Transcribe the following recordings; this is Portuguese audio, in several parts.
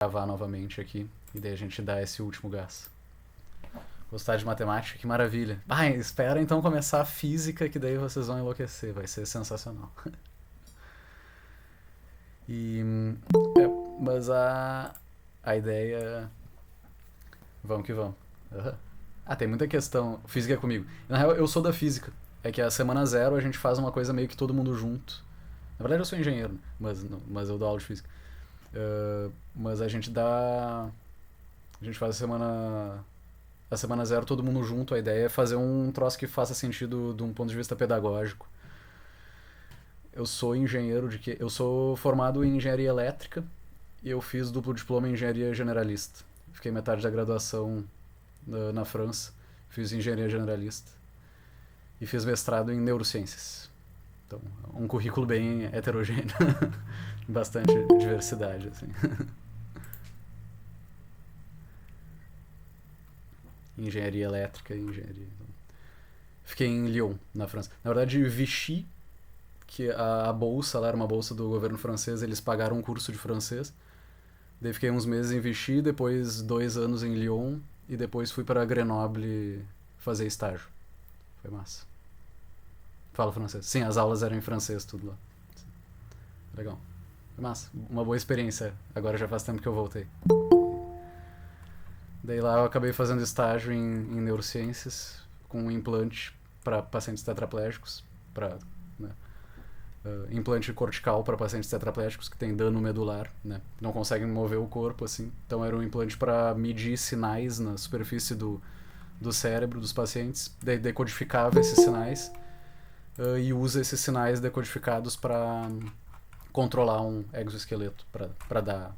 gravar novamente aqui. E daí a gente dá esse último gás. Gostar de matemática? Que maravilha. Ah, espera então começar a física, que daí vocês vão enlouquecer. Vai ser sensacional. E, mas a ideia... Vamos que vamos. Uhum. Ah, tem muita questão. Física é comigo. Na real, eu sou da física. É que a semana zero a gente faz uma coisa meio que todo mundo junto. Na verdade, eu sou engenheiro, mas eu dou aula de física. Mas a gente dá... A gente faz a semana zero todo mundo junto. A ideia é fazer um troço que faça sentido de um ponto de vista pedagógico. Eu sou engenheiro de quê? Eu sou formado em engenharia elétrica e eu fiz duplo diploma em engenharia generalista. Fiquei metade da graduação na França. Fiz engenharia generalista. E fiz mestrado em neurociências. Então, um currículo bem heterogêneo. Bastante diversidade, assim. Engenharia elétrica e engenharia. Fiquei em Lyon, na França. Na verdade, Vichy, que a bolsa lá era uma bolsa do governo francês, eles pagaram um curso de francês. Daí fiquei uns meses em Vichy, depois 2 anos em Lyon e depois fui para Grenoble fazer estágio. Foi massa. Falo francês. Sim, as aulas eram em francês, tudo lá. Legal. Foi massa. Uma boa experiência. Agora já faz tempo que eu voltei. Daí lá eu acabei fazendo estágio em neurociências com um implante para pacientes tetraplégicos, para implante cortical para pacientes tetraplégicos que têm dano medular, né? Não conseguem mover o corpo, assim. Então era um implante para medir sinais na superfície do cérebro dos pacientes, decodificava esses sinais e usa esses sinais decodificados para controlar um exoesqueleto, para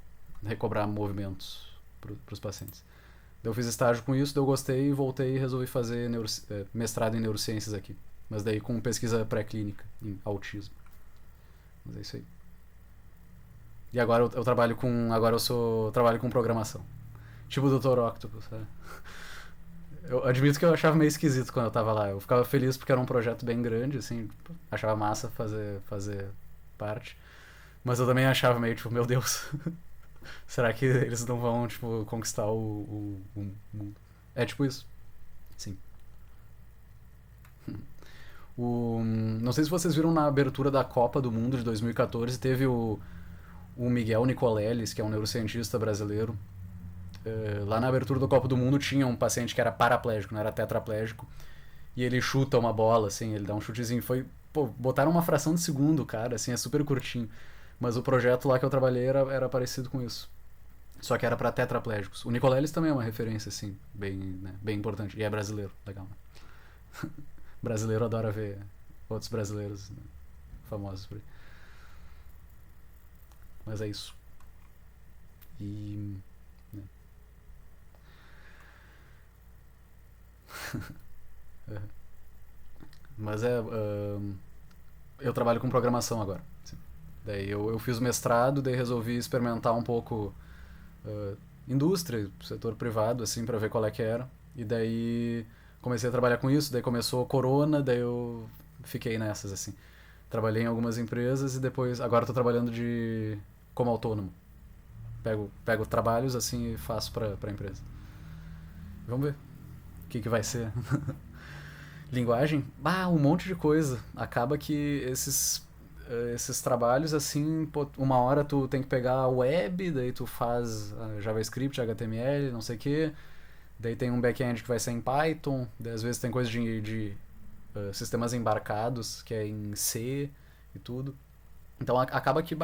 recobrar movimentos para os pacientes. Daí eu fiz estágio com isso, daí eu gostei e voltei e resolvi fazer mestrado em neurociências aqui. Mas daí com pesquisa pré-clínica em autismo. Mas é isso aí. E agora eu trabalho com. Agora trabalho com programação. Tipo o Dr. Octopus, sabe? Eu admito que eu achava meio esquisito quando eu tava lá. Eu ficava feliz porque era um projeto bem grande, assim, achava massa fazer parte. Mas eu também achava meio, tipo, meu Deus, será que eles não vão, tipo, conquistar o mundo? É tipo isso. Sim. Não sei se vocês viram na abertura da Copa do Mundo de 2014, teve o Miguel Nicoleles, que é um neurocientista brasileiro. Lá na abertura da Copa do Mundo tinha um paciente que era paraplégico, não era tetraplégico, e ele chuta uma bola, assim, ele dá um chutezinho. Botaram uma fração de segundo, cara, assim, é super curtinho. Mas o projeto lá que eu trabalhei era parecido com isso. Só que era pra tetraplégicos. O Nicoleles também é uma referência, assim, bem importante. E é brasileiro, legal, né? Brasileiro adora ver outros brasileiros, né, famosos por aí. Mas é isso. E... Né. Mas eu trabalho com programação agora. Assim. Daí eu fiz o mestrado, daí resolvi experimentar um pouco indústria, setor privado, assim, pra ver qual é que era. E daí comecei a trabalhar com isso, daí começou a corona, daí eu fiquei nessas, assim. Trabalhei em algumas empresas e depois, agora tô trabalhando como autônomo. Pego trabalhos, assim, e faço pra empresa. Vamos ver o que vai ser. Linguagem? Um monte de coisa. Acaba que esses trabalhos, assim, uma hora tu tem que pegar a web, daí tu faz JavaScript, HTML, não sei o que. Daí tem um back-end que vai ser em Python, daí às vezes tem coisa de sistemas embarcados, que é em C e tudo. Então acaba que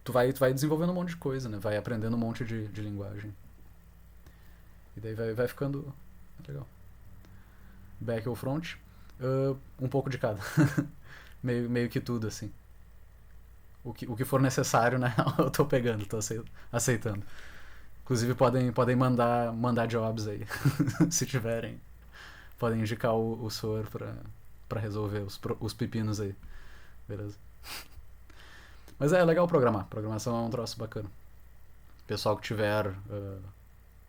tu vai desenvolvendo um monte de coisa, né? Vai aprendendo um monte de linguagem. E daí vai ficando legal. Back ou front? Um pouco de cada. meio que tudo, assim. O que for necessário, né? Eu tô pegando, tô aceitando. Inclusive podem mandar jobs aí. Se tiverem. Podem indicar o SOR pra resolver os pepinos aí. Beleza? Mas é legal programar. Programação é um troço bacana. Pessoal que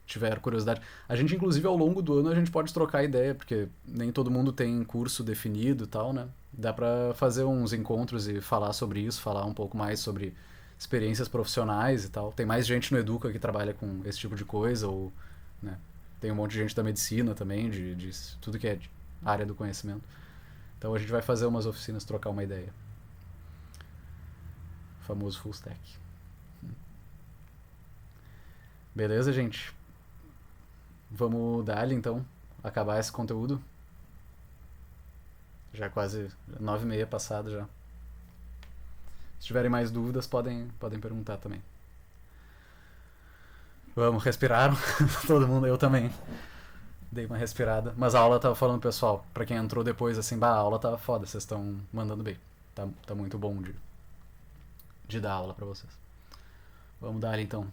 tiver curiosidade. A gente, inclusive, ao longo do ano, a gente pode trocar ideia, porque nem todo mundo tem curso definido e tal, né? Dá pra fazer uns encontros e falar sobre isso, falar um pouco mais sobre experiências profissionais e tal. Tem mais gente no Educa que trabalha com esse tipo de coisa, ou, né, tem um monte de gente da medicina também, de tudo que é de área do conhecimento. Então a gente vai fazer umas oficinas, trocar uma ideia. O famoso full stack. Beleza, gente? Vamos dar-lhe então, acabar esse conteúdo. Já quase 9h30 passado já. Se tiverem mais dúvidas, podem perguntar também. Vamos, respiraram? Todo mundo, eu também. Dei uma respirada. Mas a aula tava falando, pessoal, pra quem entrou depois, assim, a aula tava foda, vocês estão mandando bem. Tá muito bom de dar aula pra vocês. Vamos dar então.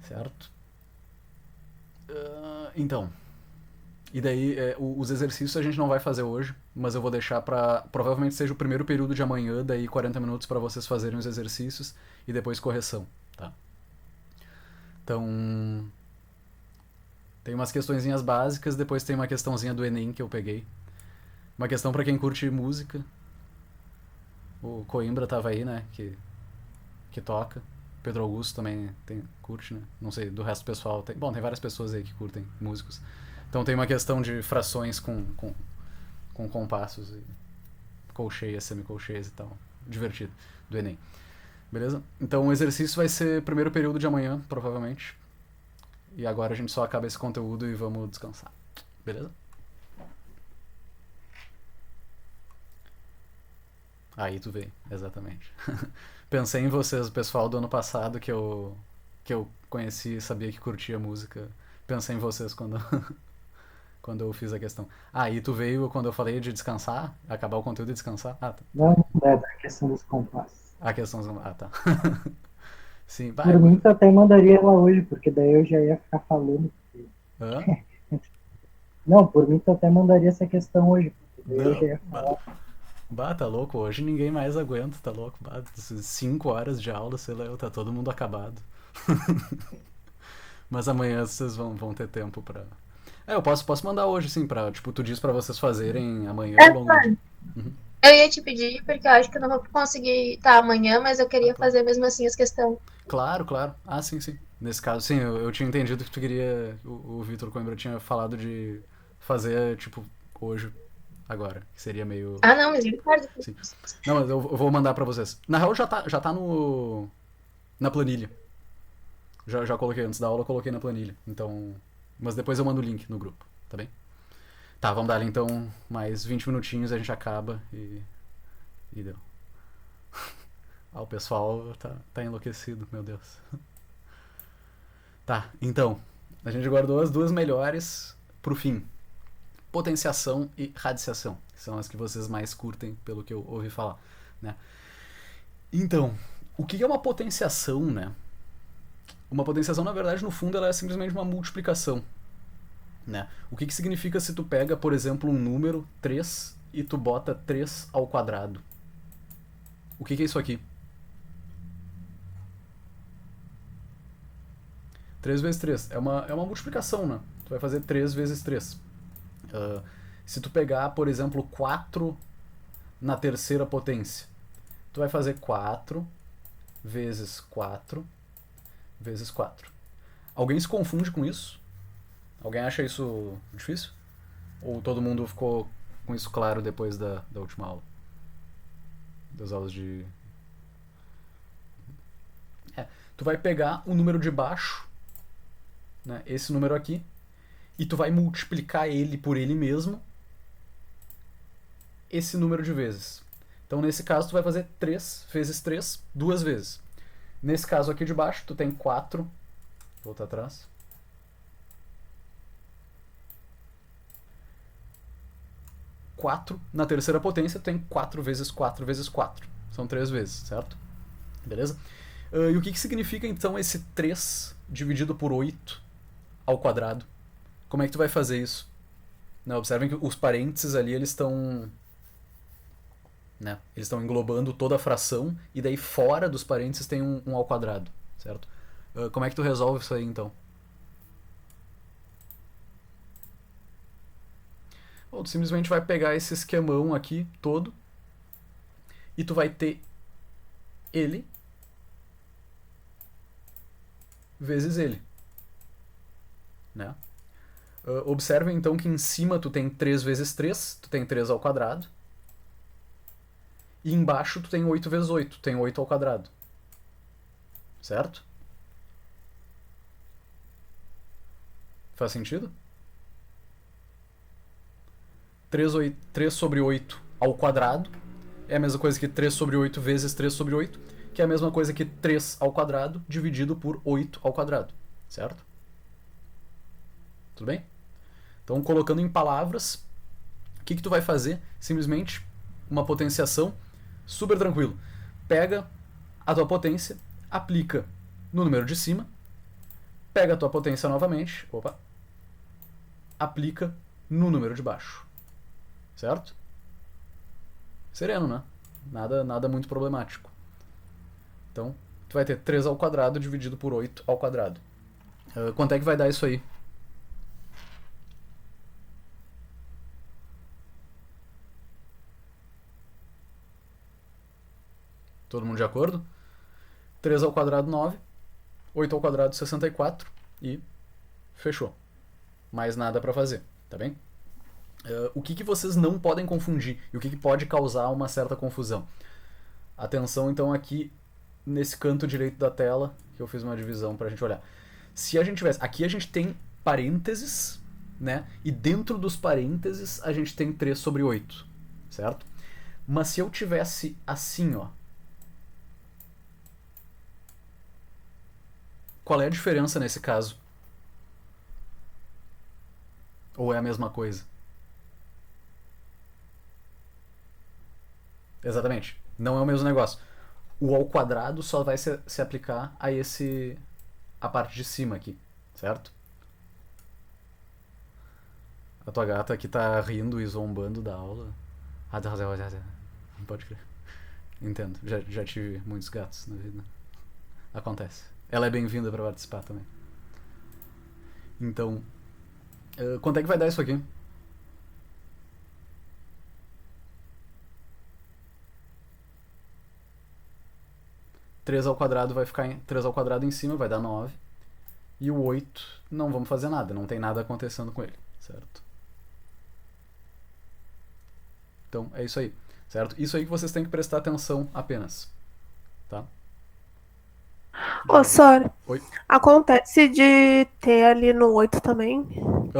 Certo? Então. E daí, os exercícios a gente não vai fazer hoje, mas eu vou deixar pra. Provavelmente seja o primeiro período de amanhã, daí 40 minutos pra vocês fazerem os exercícios e depois correção, tá? Então. Tem umas questõezinhas básicas, depois tem uma questãozinha do Enem que eu peguei. Uma questão pra quem curte música. O Coimbra tava aí, né? Que toca. Pedro Augusto também curte, né? Não sei, do resto do pessoal. Bom, tem várias pessoas aí que curtem músicos. Então tem uma questão de frações com compassos e colcheias, semicolcheias e tal. Divertido, do Enem. Beleza? Então o exercício vai ser primeiro período de amanhã, provavelmente. E agora a gente só acaba esse conteúdo e vamos descansar. Beleza? Aí tu vê, exatamente. Pensei em vocês, o pessoal do ano passado que eu conheci e sabia que curtia música. Pensei em vocês quando eu fiz a questão. Aí tu veio quando eu falei de descansar, acabar o conteúdo e descansar? Ah, tá. Não, é da questão dos compassos. A questão. Ah, tá. Sim, vai. Por mim, tu até mandaria ela hoje, porque daí eu já ia ficar falando. Hã? Não, por mim, tu até mandaria essa questão hoje, porque daí eu já Não. ia falar. Bah, tá louco. Hoje ninguém mais aguenta, tá louco. Bah, 5 horas de aula, sei lá, tá todo mundo acabado. Mas amanhã vocês vão ter tempo pra. Eu posso mandar hoje, sim, pra. Tipo, tu diz pra vocês fazerem amanhã ao longo do dia. Uhum. Eu ia te pedir, porque eu acho que eu não vou conseguir estar amanhã, mas eu Ah, queria claro. fazer mesmo assim as questões. Claro, claro. Ah, sim, sim. Nesse caso, sim, eu tinha entendido que tu queria. O Vitor Coimbra tinha falado de fazer, tipo, hoje, agora. Que seria meio. Ah, não, mas eu tarde. Sim. Não, mas eu vou mandar pra vocês. Na real, já tá no. Na planilha. Já coloquei antes da aula, eu coloquei na planilha. Então. Mas depois eu mando o link no grupo, tá bem? Tá, vamos dar ali então mais 20 minutinhos, a gente acaba e deu. Ah, o pessoal tá enlouquecido, meu Deus. Tá, então. A gente guardou as duas melhores pro fim. Potenciação e radiciação. Que são as que vocês mais curtem, pelo que eu ouvi falar, né? Então, o que é uma potenciação, né? Uma potenciação, na verdade, no fundo, ela é simplesmente uma multiplicação, né? O que significa se tu pega, por exemplo, um número 3 e tu bota 3 ao quadrado? O que é isso aqui? 3 vezes 3 é uma multiplicação, né? Tu vai fazer 3 vezes 3. Se tu pegar, por exemplo, 4 na terceira potência, tu vai fazer 4 vezes 4 vezes 4. Alguém se confunde com isso? Alguém acha isso difícil? Ou todo mundo ficou com isso claro depois da última aula? Das aulas de. Tu vai pegar o número de baixo, né, esse número aqui, e tu vai multiplicar ele por ele mesmo esse número de vezes. Então, nesse caso, tu vai fazer 3 vezes 3 duas vezes. Nesse caso aqui de baixo, tu tem 4. Voltar atrás. 4 na terceira potência, tu tem 4 vezes 4 vezes 4. São 3 vezes, certo? Beleza? E o que significa, então, esse 3 dividido por 8 ao quadrado? Como é que tu vai fazer isso? Né, observem que os parênteses ali, eles estão, né, eles estão englobando toda a fração, e daí fora dos parênteses tem um ao quadrado, certo? Como é que tu resolve isso aí, então? Bom, tu simplesmente vai pegar esse esquemão aqui todo e tu vai ter ele vezes ele, né? Observem então que em cima tu tem 3 vezes 3, tu tem 3 ao quadrado. E embaixo tu tem 8 vezes 8, tu tem 8 ao quadrado. Certo? Faz sentido? 3 sobre 8 ao quadrado é a mesma coisa que 3 sobre 8 vezes 3 sobre 8, que é a mesma coisa que 3 ao quadrado dividido por 8 ao quadrado. Certo? Tudo bem? Então, colocando em palavras, o que tu vai fazer? Simplesmente uma potenciação super tranquilo. Pega a tua potência, aplica no número de cima, pega a tua potência novamente, aplica no número de baixo. Certo? Sereno, né? Nada muito problemático. Então, tu vai ter 3 ao quadrado dividido por 8 ao quadrado. Quanto é que vai dar isso aí? Todo mundo de acordo? 3 ao quadrado, 9. 8 ao quadrado, 64. E fechou. Mais nada pra fazer, tá bem? O que vocês não podem confundir e o que pode causar uma certa confusão? Atenção, então, aqui nesse canto direito da tela, que eu fiz uma divisão pra gente olhar. Se a gente tivesse... Aqui a gente tem parênteses, né? E dentro dos parênteses a gente tem 3 sobre 8, certo? Mas se eu tivesse assim, ó... Qual é a diferença nesse caso? Ou é a mesma coisa? Exatamente. Não é o mesmo negócio. O ao quadrado só vai se aplicar a parte de cima aqui, certo? A tua gata aqui tá rindo e zombando da aula. Pode crer. Entendo. Já tive muitos gatos na vida. Acontece. Ela é bem-vinda pra participar também. Então, quanto é que vai dar isso aqui? Três ao quadrado vai ficar 3 ao quadrado em cima, vai dar 9. E o 8, não vamos fazer nada, não tem nada acontecendo com ele, certo? Então, é isso aí, certo? Isso aí que vocês têm que prestar atenção apenas, tá? Ô, sorry. Oi? Acontece de ter ali no 8 também?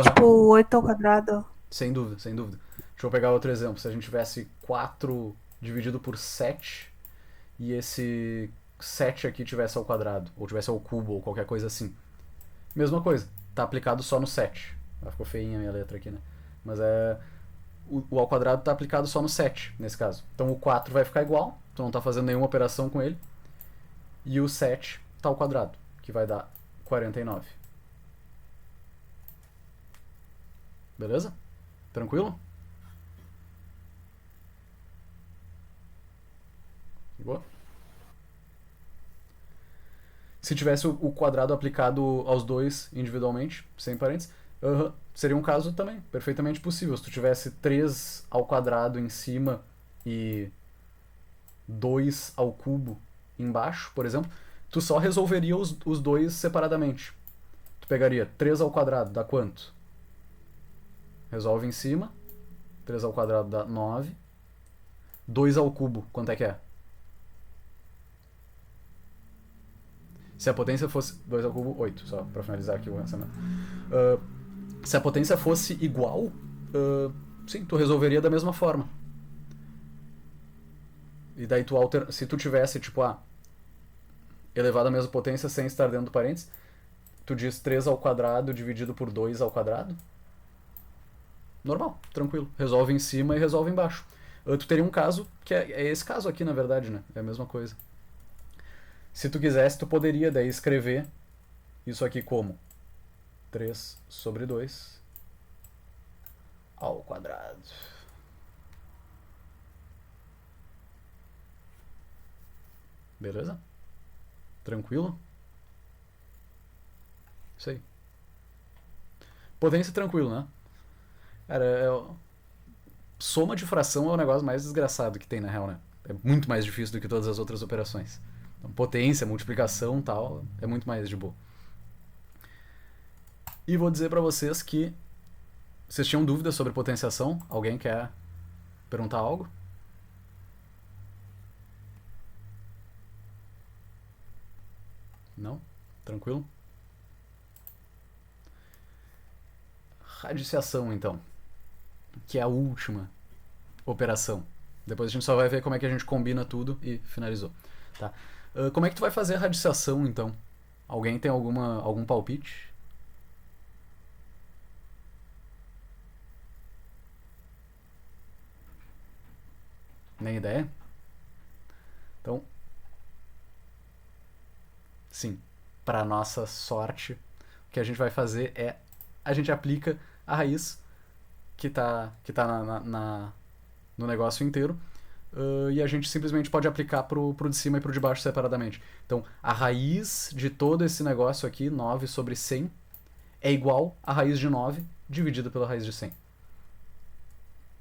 Tipo, 8 ao quadrado. Sem dúvida, sem dúvida. Deixa eu pegar outro exemplo. Se a gente tivesse 4 dividido por 7 e esse 7 aqui tivesse ao quadrado, ou tivesse ao cubo, ou qualquer coisa assim. Mesma coisa, tá aplicado só no 7. Ficou feinha a minha letra aqui, né? Mas o ao quadrado tá aplicado só no 7, nesse caso. Então o 4 vai ficar igual, tu não tá fazendo nenhuma operação com ele. E o 7 tá ao quadrado, que vai dar 49. Beleza? Tranquilo? Boa. Se tivesse o quadrado aplicado aos dois individualmente, sem parênteses, seria um caso também perfeitamente possível. Se tu tivesse 3 ao quadrado em cima e 2 ao cubo embaixo, por exemplo, tu só resolveria os dois separadamente. Tu pegaria 3 ao quadrado, dá quanto? Resolve em cima. 3 ao quadrado dá 9. 2 ao cubo, quanto é que é? Se a potência fosse 2 ao cubo, 8, só pra finalizar aqui o pensamento. Se a potência fosse igual, sim, tu resolveria da mesma forma. E daí se tu tivesse, tipo, elevado a mesma potência sem estar dentro do parênteses, tu diz 3 ao quadrado dividido por 2 ao quadrado? Normal, tranquilo. Resolve em cima e resolve embaixo. Tu teria um caso, que é esse caso aqui, na verdade, né? É a mesma coisa. Se tu quisesse, tu poderia daí escrever isso aqui como 3 sobre 2 ao quadrado. Beleza? Tranquilo? Isso aí. Potência tranquilo, né? Cara, soma de fração é o negócio mais desgraçado que tem na real, né? é muito mais difícil do que todas as outras operações. Então, potência, multiplicação, tal, é muito mais de boa. E vou dizer para vocês que vocês tinham dúvidas sobre potenciação? Alguém quer perguntar algo? Não? Tranquilo? Radiciação, então, que é a última operação. Depois a gente só vai ver como é que a gente combina tudo e finalizou. Tá? Como é que tu vai fazer a radiciação, então? Alguém tem algum palpite? Nem ideia? Então, sim, para nossa sorte, o que a gente vai fazer é a gente aplica a raiz que tá no negócio inteiro, e a gente simplesmente pode aplicar pro de cima e pro de baixo separadamente. Então, a raiz de todo esse negócio aqui, 9 sobre 100, é igual a raiz de 9 dividida pela raiz de 100.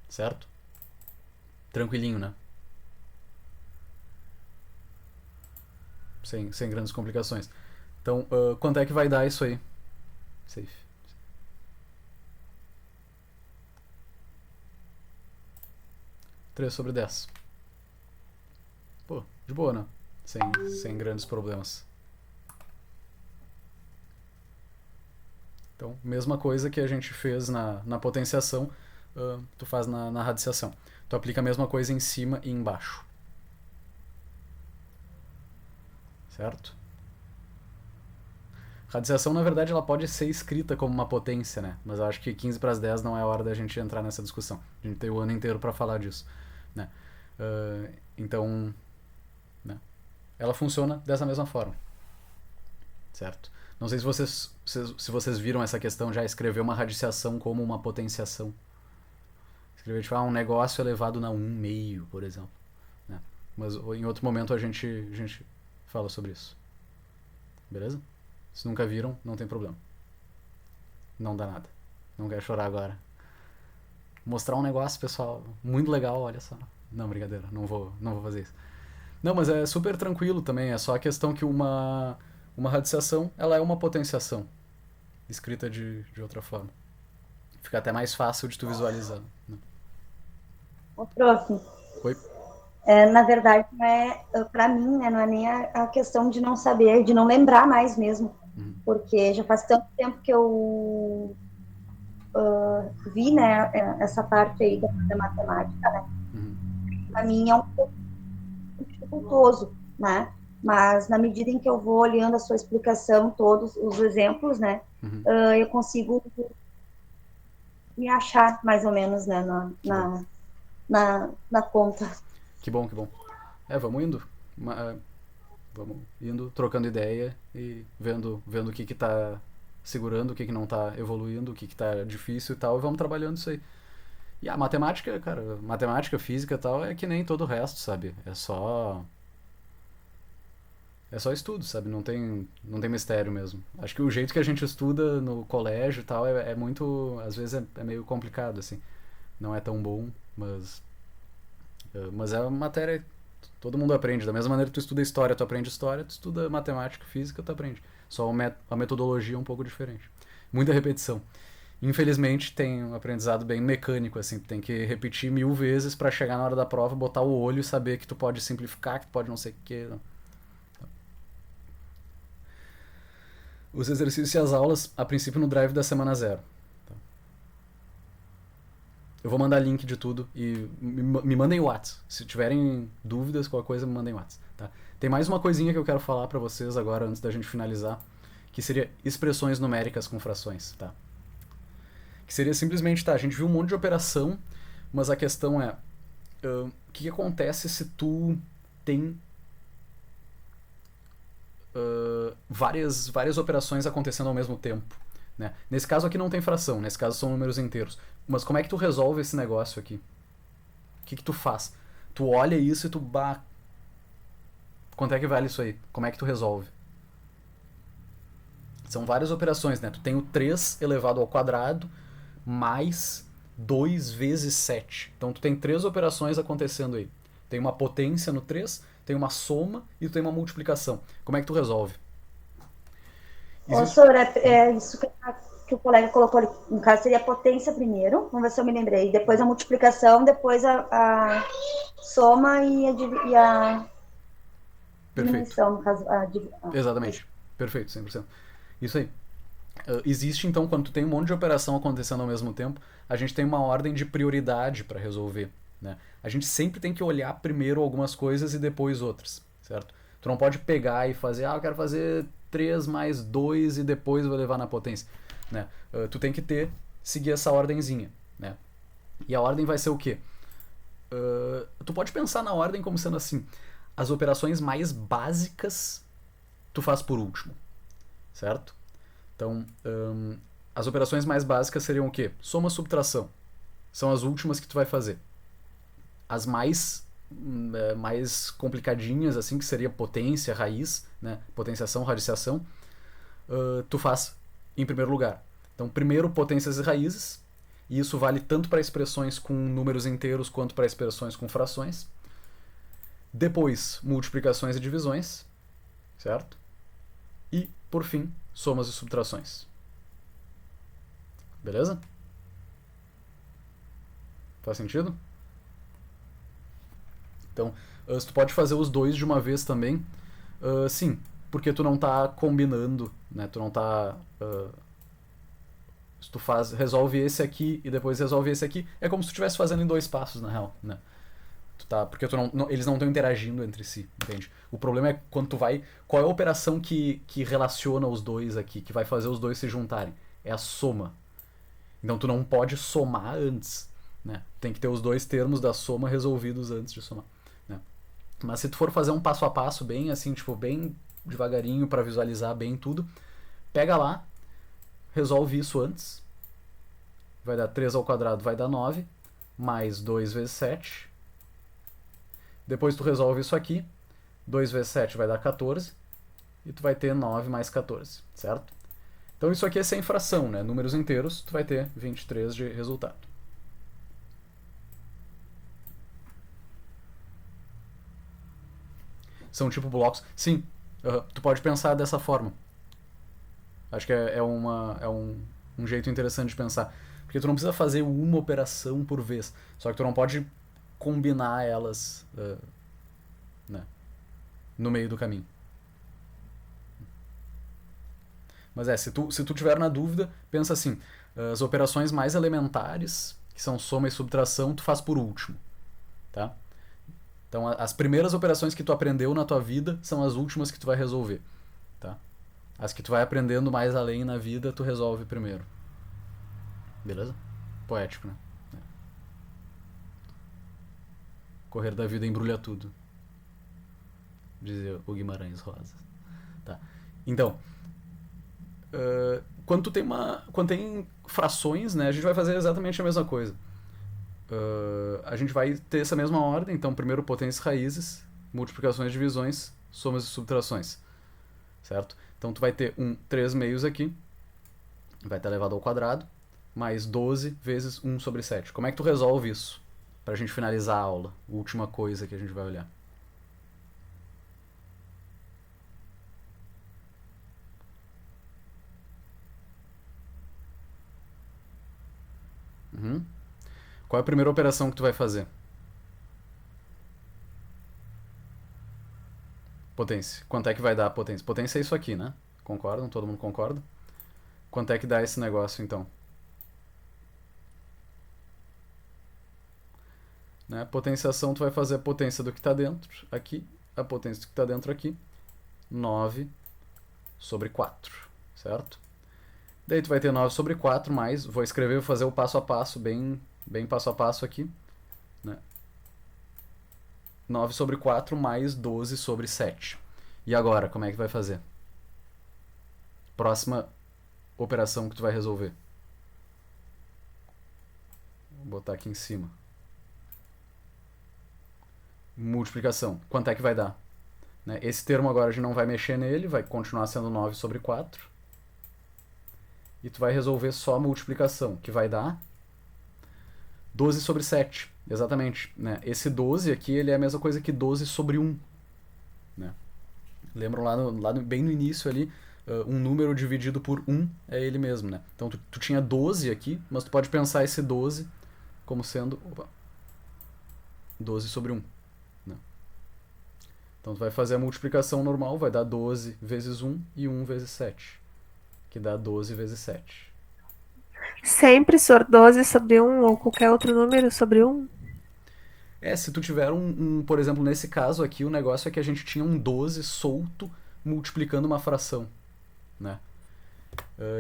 Certo? Tranquilinho, né? Sem grandes complicações. Então, quanto é que vai dar isso aí? Safe. 3 sobre 10. Pô, de boa, né? Sem grandes problemas. Então, mesma coisa que a gente fez na potenciação, tu faz na radiciação. Tu aplica a mesma coisa em cima e embaixo. Certo? Radiciação, na verdade, ela pode ser escrita como uma potência, né? Mas eu acho que 15 para as 10 não é a hora da gente entrar nessa discussão. A gente tem o ano inteiro para falar disso, né? Então, né? Ela funciona dessa mesma forma. Certo? Não sei se vocês viram essa questão, já escrever uma radiciação como uma potenciação. Escrever, tipo, um negócio elevado na 1/2, por exemplo. Né? Mas em outro momento a gente fala sobre isso. Beleza? Se nunca viram, não tem problema. Não dá nada. Não quero chorar agora. Mostrar um negócio, pessoal, muito legal, olha só. Não, brincadeira, não vou fazer isso. Não, mas é super tranquilo também, é só a questão que uma radiciação, ela é uma potenciação, escrita de outra forma. Fica até mais fácil de tu visualizar. Né? O próximo. Oi? Na verdade, não é, pra mim, né, não é nem a questão de não saber, de não lembrar mais mesmo. Porque já faz tanto tempo que eu vi, né, essa parte aí da matemática, né? Pra mim é um pouco dificultoso, né? Mas na medida em que eu vou olhando a sua explicação, todos os exemplos, né, eu consigo me achar mais ou menos, né, na conta. Que bom. Vamos indo. Vamos indo, trocando ideia e vendo o que tá segurando, o que não tá evoluindo, o que tá difícil e tal, e vamos trabalhando isso aí. E a matemática, cara, matemática, física e tal, é que nem todo o resto, sabe? É só estudo, sabe? Não tem mistério mesmo. Acho que o jeito que a gente estuda no colégio e tal é muito, às vezes é meio complicado, assim. Não é tão bom, mas é uma matéria, todo mundo aprende. Da mesma maneira que tu estuda história, tu aprende história, tu estuda matemática, física, tu aprende. Só a metodologia é um pouco diferente. Muita repetição. Infelizmente tem um aprendizado bem mecânico, assim, tu tem que repetir 1000 vezes pra chegar na hora da prova, botar o olho e saber que tu pode simplificar, que tu pode não sei o que. Não. Os exercícios e as aulas, a princípio no drive da semana 0. Eu vou mandar link de tudo e me mandem WhatsApp. Se tiverem dúvidas, qualquer coisa, me mandem WhatsApp. Tá? Tem mais uma coisinha que eu quero falar pra vocês agora, antes da gente finalizar, que seria expressões numéricas com frações. Tá? Que seria simplesmente, tá, a gente viu um monte de operação, mas a questão é, o que acontece se tu tem várias operações acontecendo ao mesmo tempo? Né? Nesse caso aqui não tem fração, nesse caso são números inteiros. Mas como é que tu resolve esse negócio aqui? O que tu faz? Tu olha isso e tu... quanto é que vale isso aí? Como é que tu resolve? São várias operações, né? Tu tem o 3 elevado ao quadrado mais 2 vezes 7. Então tu tem 3 operações acontecendo aí. Tem uma potência no 3, tem uma soma e tu tem uma multiplicação. Como é que tu resolve? Professor, é isso que o colega colocou ali. No caso, seria a potência primeiro. Vamos ver se eu me lembrei. Depois a multiplicação, depois a soma e a diminuição, no caso. Exatamente. Perfeito, 100%. Isso aí. Existe, então, quando tu tem um monte de operação acontecendo ao mesmo tempo, a gente tem uma ordem de prioridade para resolver, né? A gente sempre tem que olhar primeiro algumas coisas e depois outras, certo? Tu não pode pegar e fazer, eu quero fazer 3 mais 2 e depois vou levar na potência, né? Tu tem que seguir essa ordenzinha, né? E a ordem vai ser o quê? Tu pode pensar na ordem como sendo assim, as operações mais básicas tu faz por último, certo? Então, as operações mais básicas seriam o quê? Soma, subtração. São as últimas que tu vai fazer. As mais complicadinhas, assim, que seria potência, raiz, né? Potenciação, radiciação, tu faz em primeiro lugar. Então, primeiro potências e raízes, e isso vale tanto para expressões com números inteiros quanto para expressões com frações. Depois, multiplicações e divisões, certo? E, por fim, somas e subtrações. Beleza? Faz sentido? Então, se tu pode fazer os dois de uma vez também, sim, porque tu não tá combinando, né? Tu não tá... se tu resolve esse aqui e depois resolve esse aqui, é como se tu estivesse fazendo em 2 passos, na real, né? Porque eles não estão interagindo entre si, entende? O problema é quando tu vai... Qual é a operação que relaciona os dois aqui, que vai fazer os dois se juntarem? É a soma. Então tu não pode somar antes, né? Tem que ter os dois termos da soma resolvidos antes de somar, né? Mas se tu for fazer um passo a passo bem assim, tipo, bem devagarinho para visualizar bem tudo, pega lá, resolve isso antes. Vai dar 3 ao quadrado, vai dar 9, mais 2 vezes 7. Depois tu resolve isso aqui, 2 vezes 7 vai dar 14, e tu vai ter 9 mais 14, certo? Então isso aqui é sem fração, né? Números inteiros, tu vai ter 23 de resultado. São tipo blocos. Sim, tu pode pensar dessa forma. Acho que é um jeito interessante de pensar. Porque tu não precisa fazer uma operação por vez. Só que tu não pode combinar elas né, no meio do caminho. Mas se tu tiver na dúvida, pensa assim, as operações mais elementares, que são soma e subtração, tu faz por último, tá? Então as primeiras operações que tu aprendeu na tua vida são as últimas que tu vai resolver, tá? As que tu vai aprendendo mais além na vida, tu resolve primeiro. Beleza? Poético, né? Correr da vida embrulha tudo, dizia o Guimarães Rosa. Tá. Então, quando tem frações, né, a gente vai fazer exatamente a mesma coisa. A gente vai ter essa mesma ordem, então primeiro potências e raízes, multiplicações e divisões, somas e subtrações, certo? Então tu vai ter 3 meios aqui, vai estar elevado ao quadrado, mais 12 vezes 1 sobre 7. Como é que tu resolve isso? Pra gente finalizar a aula, a última coisa que a gente vai olhar. Qual é a primeira operação que tu vai fazer? Potência. Quanto é que vai dar a potência? Potência é isso aqui, né? Concordam? Todo mundo concorda? Quanto é que dá esse negócio, então? Né? Potenciação, tu vai fazer a potência do que está dentro aqui, a potência do que está dentro aqui, 9 sobre 4, certo? Daí tu vai ter 9 sobre 4 mais, vou fazer o passo a passo, bem passo a passo aqui, né? 9 sobre 4 mais 12 sobre 7. E agora, como é que vai fazer? Próxima operação que tu vai resolver. Vou botar aqui em cima. Multiplicação. Quanto é que vai dar? Né? Esse termo agora a gente não vai mexer nele, vai continuar sendo 9 sobre 4. E tu vai resolver só a multiplicação, que vai dar 12 sobre 7. exatamente. Né? Esse 12 aqui, ele é a mesma coisa que 12 sobre 1. Né? Lembram bem no início ali, um número dividido por 1 é ele mesmo, né? Então tu tinha 12 aqui, mas tu pode pensar esse 12 como sendo 12 sobre 1. Né? Então tu vai fazer a multiplicação normal, vai dar 12 vezes 1 e 1 vezes 7, que dá 12 vezes 7. Sempre 12 sobre 1 ou qualquer outro número sobre 1? Se tu tiver por exemplo, nesse caso aqui, o negócio é que a gente tinha um 12 solto multiplicando uma fração, né?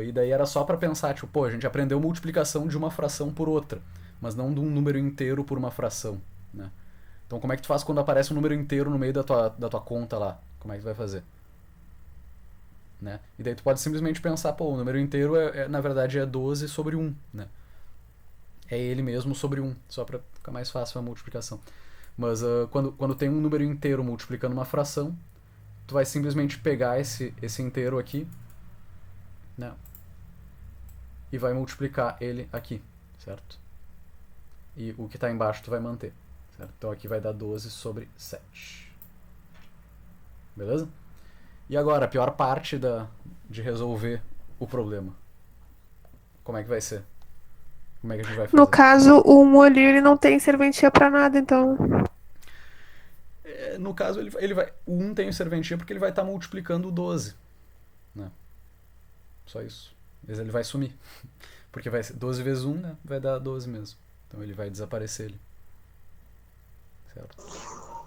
E daí era só pra pensar, tipo, pô, a gente aprendeu multiplicação de uma fração por outra, mas não de um número inteiro por uma fração, né? Então como é que tu faz quando aparece um número inteiro no meio da tua conta lá? Como é que tu vai fazer? Né? E daí tu pode simplesmente pensar, pô, o número inteiro na verdade é 12 sobre 1, né? É ele mesmo sobre 1, só pra ficar mais fácil a multiplicação. Mas quando tem um número inteiro multiplicando uma fração, tu vai simplesmente pegar esse inteiro aqui, né? E vai multiplicar ele aqui, certo? E o que está embaixo tu vai manter, certo? Então aqui vai dar 12 sobre 7. Beleza? E agora, a pior parte de resolver o problema. Como é que vai ser? Como é que a gente vai fazer? No caso, o molho ele não tem serventia pra nada, então. No caso, ele vai. O 1 tem serventia porque ele vai estar multiplicando o 12. Né? Só isso. Mas ele vai sumir. Porque vai ser 12 vezes 1, né? Vai dar 12 mesmo. Então ele vai desaparecer ali. Certo?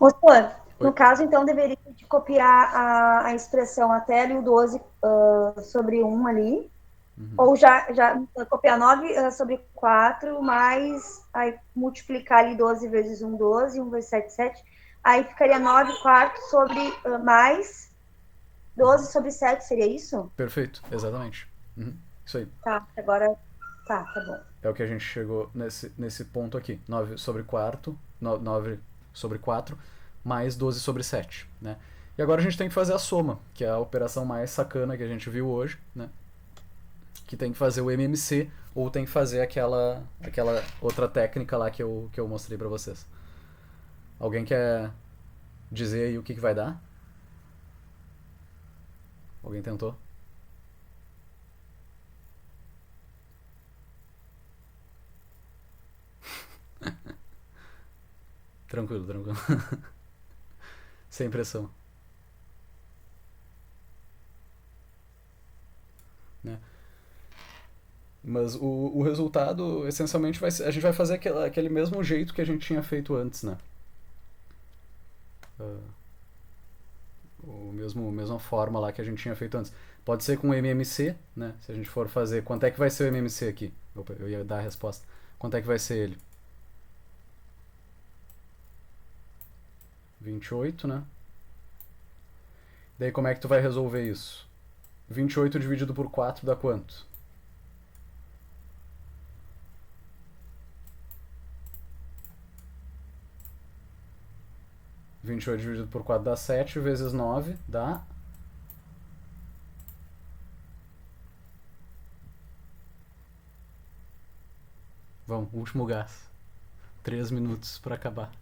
Doutor, no caso, então, deveria de copiar a expressão até ali o 12 sobre 1 ali. Uhum. Ou já copiar 9 sobre 4, mais aí multiplicar ali 12 vezes 1, 12, 1 vezes 7, 7. Aí ficaria 9 quartos sobre mais 12 sobre 7, seria isso? Perfeito, exatamente. Uhum. Isso aí. Tá, agora tá bom. É o que a gente chegou nesse ponto aqui. 9 sobre 4, 9 sobre 4, mais 12 sobre 7. Né? E agora a gente tem que fazer a soma, que é a operação mais sacana que a gente viu hoje, né? Que tem que fazer o MMC ou tem que fazer aquela outra técnica lá que eu mostrei pra vocês. Alguém quer dizer aí o que vai dar? Alguém tentou? Tranquilo. Sem pressão. Né? Mas o resultado, essencialmente, a gente vai fazer aquele mesmo jeito que a gente tinha feito antes, né? Mesma forma lá que a gente tinha feito antes. Pode ser com MMC, né? Se a gente for fazer... Quanto é que vai ser o MMC aqui? Eu ia dar a resposta. Quanto é que vai ser ele? 28, né? Daí como é que tu vai resolver isso? 28 dividido por 4 dá quanto? Vinte e oito dividido por 4 dá 7, vezes 9 dá... Vamos, último gás. 3 minutos para acabar.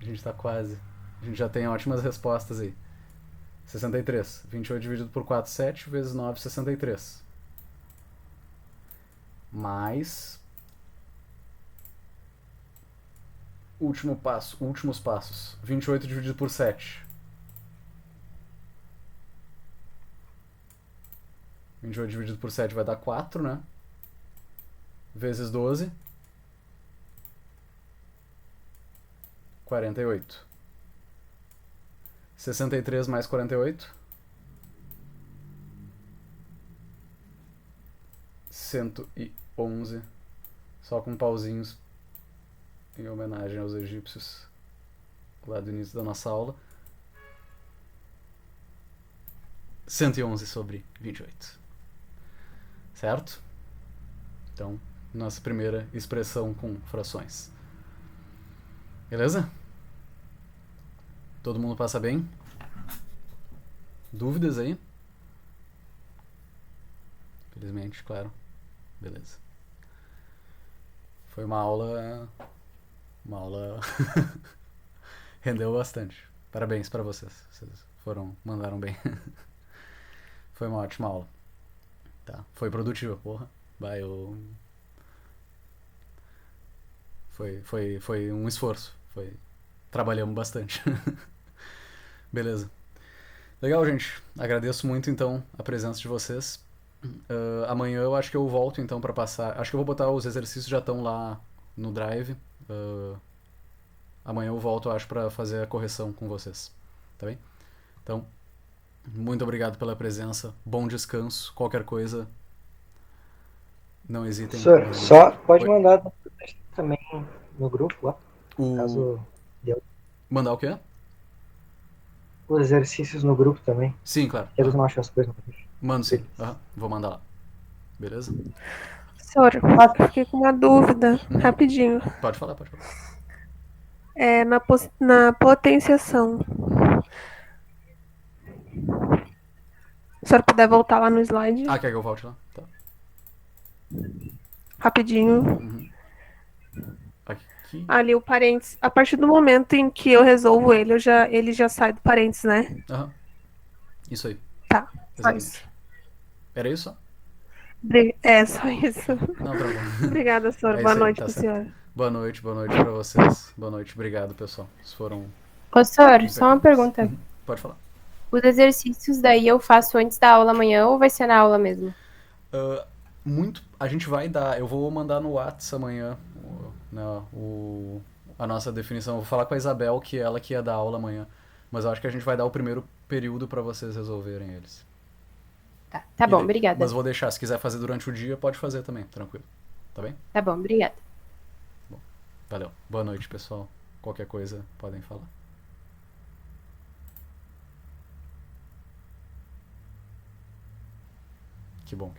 A gente tá quase. A gente já tem ótimas respostas aí. 63. 28 dividido por 4, 7, vezes 9, 63. Mais... últimos passos. 28 dividido por 7. 28 dividido por 7 vai dar 4, né? Vezes 12. 48. 63 mais 48. 111. Só com pauzinhos em homenagem aos egípcios lá do início da nossa aula. 111 sobre 28. Certo? Então, nossa primeira expressão com frações. Beleza? Todo mundo passa bem? Dúvidas aí? Felizmente, claro. Beleza. Foi uma aula Uma aula rendeu bastante. Parabéns pra vocês. Vocês mandaram bem. Foi uma ótima aula. Tá. Foi produtiva, porra. Vai, foi um esforço. Trabalhamos bastante. Beleza. Legal, gente. Agradeço muito, então, a presença de vocês. Amanhã eu acho que eu volto, então, pra passar... Acho que eu vou botar os exercícios, já estão lá no Drive. Amanhã eu volto, eu acho, pra fazer a correção com vocês. Tá bem? Então, muito obrigado pela presença. Bom descanso. Qualquer coisa, não hesitem. Professor, só pode Oi. mandar também no grupo lá. Caso Mandar o quê? os exercícios no grupo também. Sim, claro. Eles não acham as coisas. Mando sim. Vou mandar lá. Beleza? Senhor, eu fiquei com uma dúvida, rapidinho. Pode falar. Na potenciação. Se o senhor puder voltar lá no slide. Quer que eu volte lá? Tá. Rapidinho. Aqui. Ali o parênteses. A partir do momento em que eu resolvo ele, ele já sai do parênteses, né? Isso aí. Tá. Só Exatamente. isso. Era isso? Só isso. Não, tranquilo. Obrigada, senhor. Boa noite pro senhor. Boa noite pra vocês. Boa noite, obrigado, pessoal. Vocês foram... Ô, senhor, só uma pergunta. Pode falar. Os exercícios daí eu faço antes da aula amanhã ou vai ser na aula mesmo? A gente vai dar... Eu vou mandar no WhatsApp amanhã a nossa definição. Eu vou falar com a Isabel, que ela que ia dar aula amanhã. Mas eu acho que a gente vai dar o primeiro período pra vocês resolverem eles. Tá bom, obrigada. Mas vou deixar, se quiser fazer durante o dia, pode fazer também, tranquilo. Tá bem? Tá bom, obrigada. Bom, valeu. Boa noite, pessoal. Qualquer coisa, podem falar. Que bom.